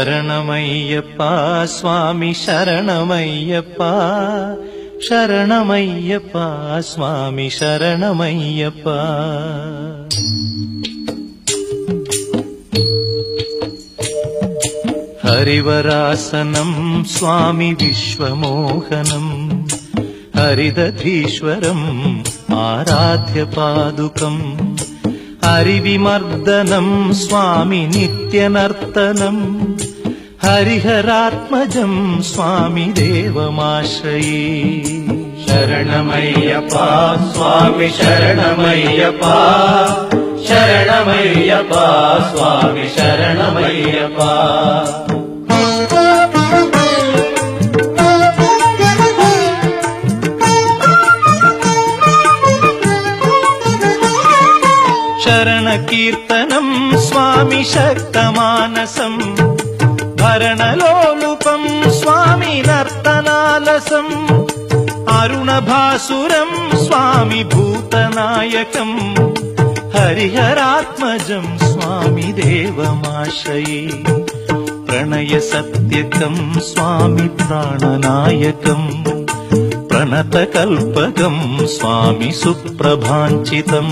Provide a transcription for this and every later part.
శరణమయ్యప్ప స్వామి శరణమయ్యప్ప శరణమయ్యప్ప స్వామి శరణమయ్యప్ప. హరివరాసనం స్వామి విశ్వమోహనం హరిదధీశ్వరం ఆరాధ్య పాదుకం హరివిమర్దనం స్వామి నిత్యనర్తనం హరిహరాత్మజం స్వామి దేవమాశ్రయే. శరణమయ్యప్ప స్వామి శరణమయ్యప్ప శరణమయ్యప్ప స్వామి శరణమయ్యప్ప. శరణ కీర్తనం స్వామి శక్తమానసం భరణలోలుపం స్వామి నర్తనాలసం అరుణభాసురం స్వామి భూతనాయకం హరిహరాత్మజం స్వామి దేవమాశ్రయే. ప్రణయ సత్యకం స్వామి ప్రాణనాయకం ప్రణతకల్పకం స్వామి సుప్రభాంచితం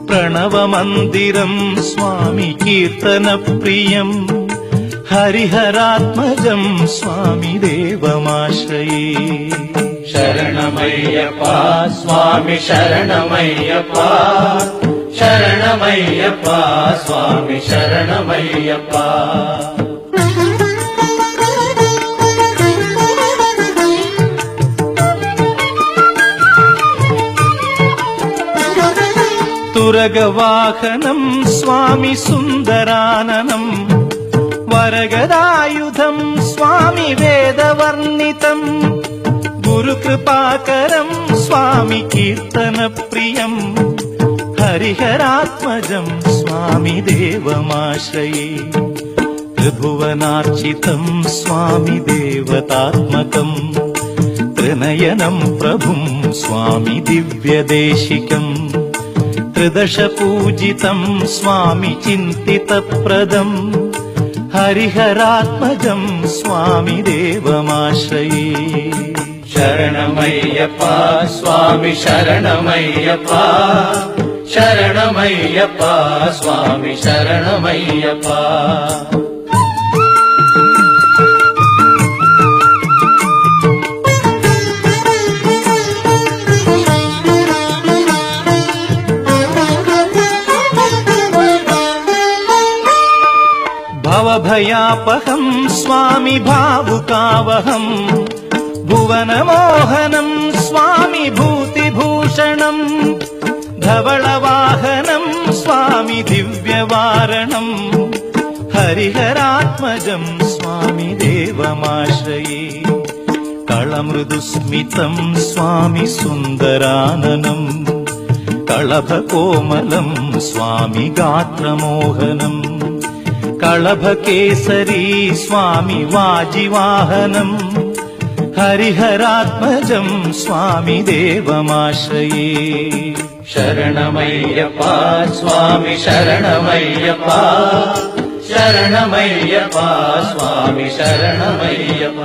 ప్రణవమందిరం స్వామి కీర్తన ప్రియం హరిహరాత్మజం స్వామి దేవమాశ్రయే. శరణమయ్యప్ప స్వామి శరణమయ్యప్ప శరణమయ్యప్ప స్వామి శరణమయ్యప్ప. తురగవాహనం స్వామి సుందరాననం వరగదాయుధం స్వామి వేదవర్ణితం గురుకృపాకరం స్వామి కీర్తన ప్రియం హరిహరాత్మజం స్వామి దేవమాశ్రయే. త్రిభువనార్చితం స్వామి దేవతాత్మకం త్రినయనం ప్రభుం స్వామి దివ్యదేశికం త్రిదశ పూజితం స్వామి చింతితప్రదం హరిహరాత్మజం స్వామి దేవమాశ్రయే. శరణమయ్యప్ప స్వామి శరణమయ్యప్ప శరణమయ్యప్ప స్వామి శరణమయ్యప్ప. భవభయాపహం స్వామి భావుకావహం భువనమోహనం స్వామి భూతిభూషణం ధవళవాహనం స్వామి దివ్యవారణం హరిహరాత్మజం స్వామి దేవమాశ్రయే. కళమృదుస్మితం స్వామి సుందరాననం కళభకోమలం స్వామి గాత్రమోహనం కళభకేసరీ స్వామి వాజివాహనం హరిహరాత్మజం స్వామి దేవమాశ్రయే. శరణమయ్యప్ప స్వామి శరణమయ్యప్ప శరణమయ్యప్ప స్వామి శరణమయ్యప్ప.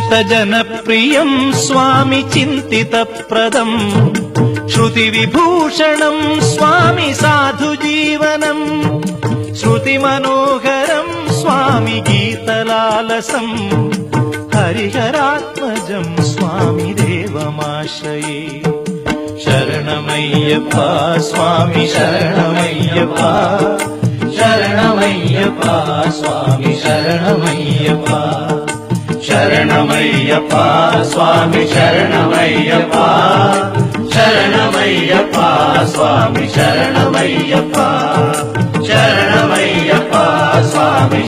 శ్రుతజనప్రియం స్వామి చింతితప్రదం శృతివిభూషణం స్వామి సాధుజీవనం శృతిమనోహరం స్వామి గీతలాలసం హరిహరాత్మజం స్వామి దేవమాశ్రయే. శరణమయ్యప్ప స్వామి శరణమయ్యప్ప శరణమయ్యప్ప స్వామి శరణమయ్యప్ప శరణమయ్యప్ప స్వామి శరణమయ్యప్ప శరణమయ్యప్ప స్వామి శరణమయ్యప్ప శరణ